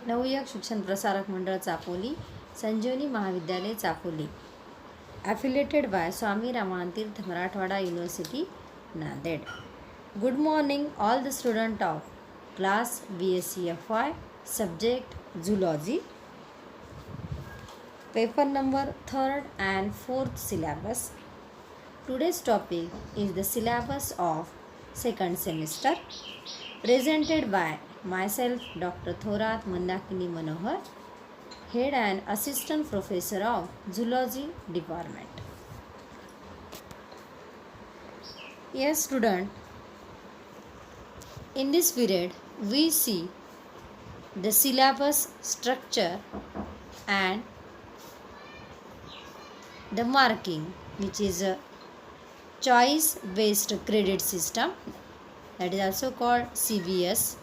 नवयुवक शिक्षण प्रसारक मंडळ चापोली, संजीवनी महाविद्यालय Chapoli, affiliated by Swami Ramantirth Marathwada University, Nanded. Good morning all the students of class BSc FY, subject Zoology, paper number 3rd and 4th syllabus. Today's topic is the syllabus of second semester, presented by myself Dr. Thorat Mandakini Manohar, Head and Assistant Professor of Zoology Department. Yes, student, in this period we see the syllabus structure and the marking, which is a choice based credit system, that is also called CBS,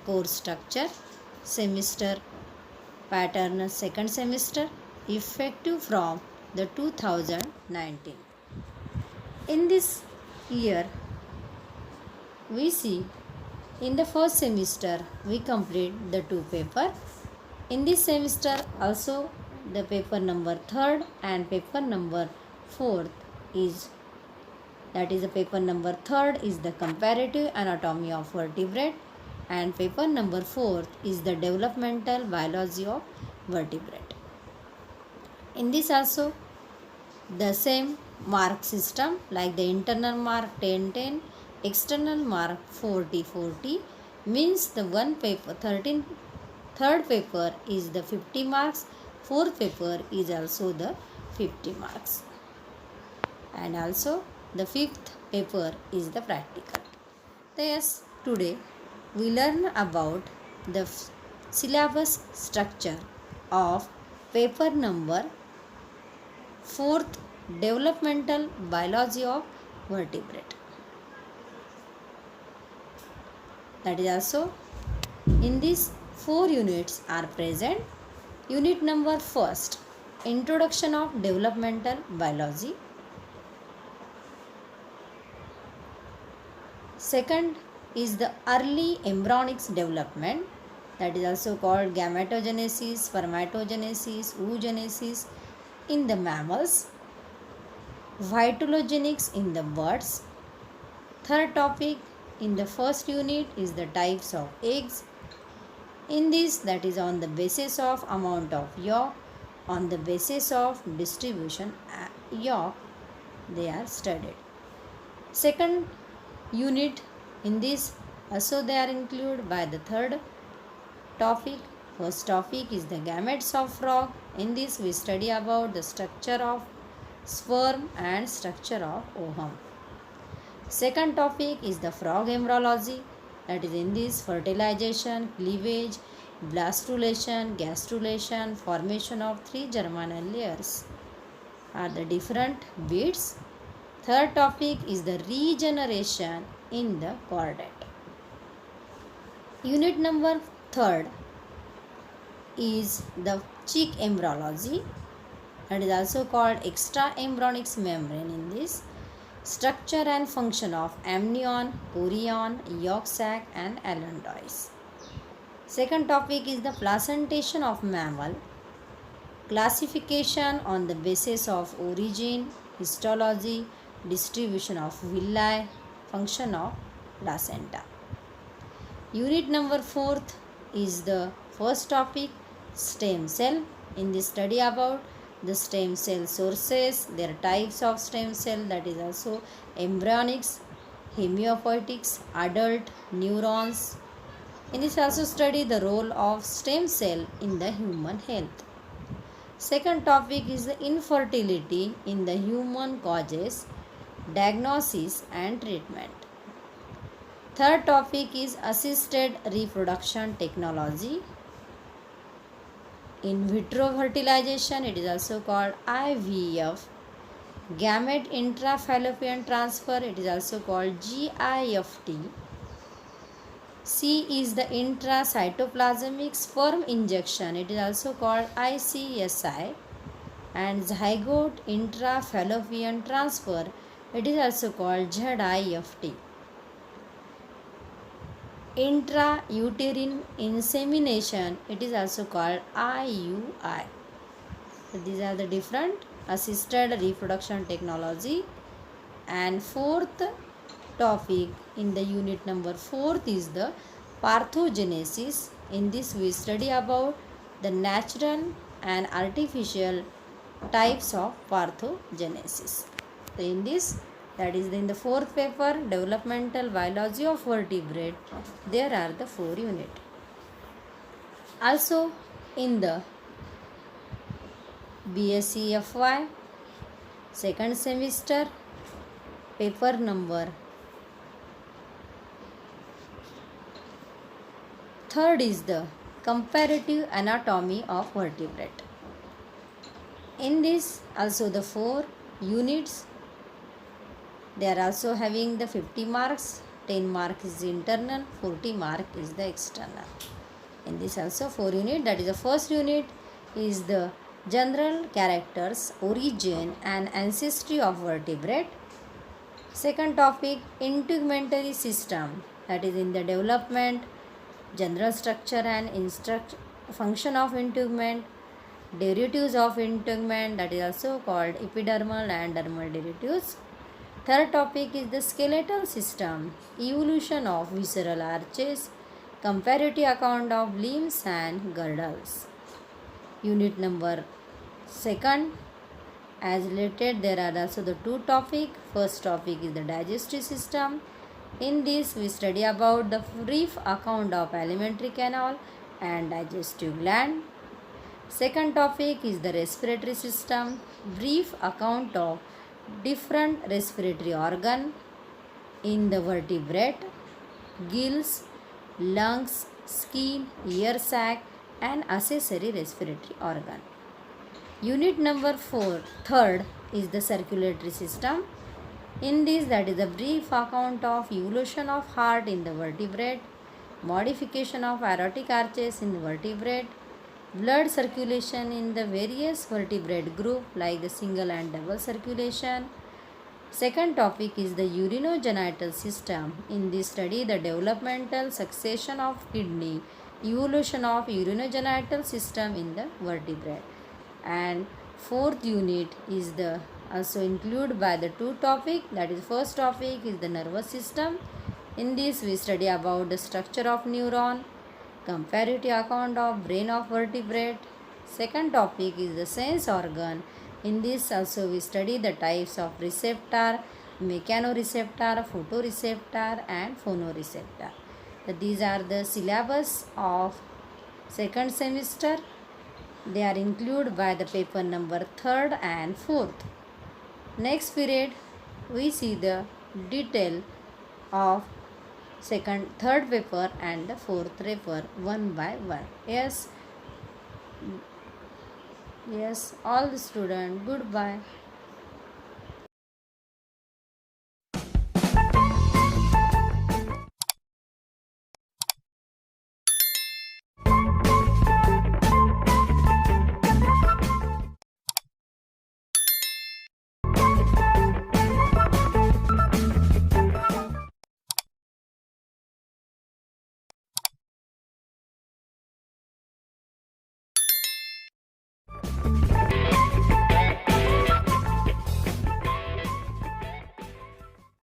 course structure, semester pattern second semester, effective from the 2019. In this year we see in the first semester we complete the 2 paper. In this semester also the paper number 3rd and paper number 4th is, that is the paper number 3rd is the comparative anatomy of vertebrate and paper number 4th is the developmental biology of vertebrate. In this also the same mark system, like the internal mark 10-10, external mark 40-40, means the one paper 3rd paper is the 50 marks, 4th paper is also the 50 marks, and also the 5th paper is the practical. Thus today we learn about the syllabus structure of paper number 4th, developmental biology of vertebrate. That is also in these 4 units are present. Unit number 1st, introduction of developmental biology. Second is the early embryonic development, that is also called gametogenesis, spermatogenesis, oogenesis in the mammals, vitellogenics in the birds. Third topic in the first unit is the types of eggs. In this, that is on the basis of amount of yolk, on the basis of distribution yolk, they are studied. Second unit in this also they are included by the third topic. First topic is the gametes of frog. In this we study about the structure of sperm and structure of ovum. Second topic is the frog embryology, that is in this fertilization, cleavage, blastulation, gastrulation, formation of 3 germinal layers are the different bits. Third topic is the regeneration in the chordate. Unit number 3rd is the chick embryology, that is also called extra embryonic membrane. In this, structure and function of amnion, chorion, yolk sac and allantois. Second topic is the placentation of mammal, classification on the basis of origin, histology, distribution of villi, function of placenta. Unit number 4th is the first topic, stem cell. In this study about the stem cell sources, their types of stem cell, that is also embryonics, hematopoietics, adult, neurons. In this also study the role of stem cell in the human health. Second topic is the infertility in the human causes, diagnosis and treatment. Third topic is assisted reproduction technology, in vitro fertilization, it is also called IVF, gamete intrafallopian transfer, it is also called GIFT. C is the intracytoplasmic sperm injection, it is also called ICSI, and zygote intrafallopian transfer, it is also called ZIFT. intrauterine insemination, it is also called IUI. So these are the different assisted reproduction technology. And fourth topic in the unit number 4 is the parthenogenesis. In this we study about the natural and artificial types of parthenogenesis. So in this, that is in the fourth paper, developmental biology of vertebrate, there are the 4 units. Also in the BSc FY second semester paper number 3rd is the comparative anatomy of vertebrate. In this also the 4 units, they are also having the 50 marks, 10 mark is the internal, 40 mark is the external. In this also 4 unit, that is the first unit is the general characters, origin and ancestry of vertebrate. Second topic, integumentary system, that is in the development, general structure and function of integument, derivatives of integument, that is also called epidermal and dermal derivatives. Third topic is the skeletal system, evolution of visceral arches, comparative account of limbs and girdles. Unit number 2nd, as related, there are also the 2 topics. First topic is the digestive system. In this we study about the brief account of alimentary canal and digestive gland. Second topic is the respiratory system, brief account of different respiratory organ in the vertebrate, gills, lungs, skin, ear sac and accessory respiratory organ. Unit number 4, third is the circulatory system. In this, that is a brief account of evolution of heart in the vertebrate, modification of aortic arches in the vertebrate, blood circulation in the various vertebrate group like the single and double circulation. Second topic is the urinogenital system. In this study, the developmental succession of kidney, evolution of urinogenital system in the vertebrate. And fourth unit is the also included by the 2 topic, that is first topic is the nervous system. In this we study about the structure of neuron, comparative account of brain of vertebrate. Second topic is the sense organ. In this also we study the types of receptor, mechanoreceptor, photoreceptor and phonoreceptor. So these are the syllabus of second semester. They are included by the paper number 3rd and 4th. Next period we see the detail of third paper and the 4th paper one by one. Yes, all the students, goodbye.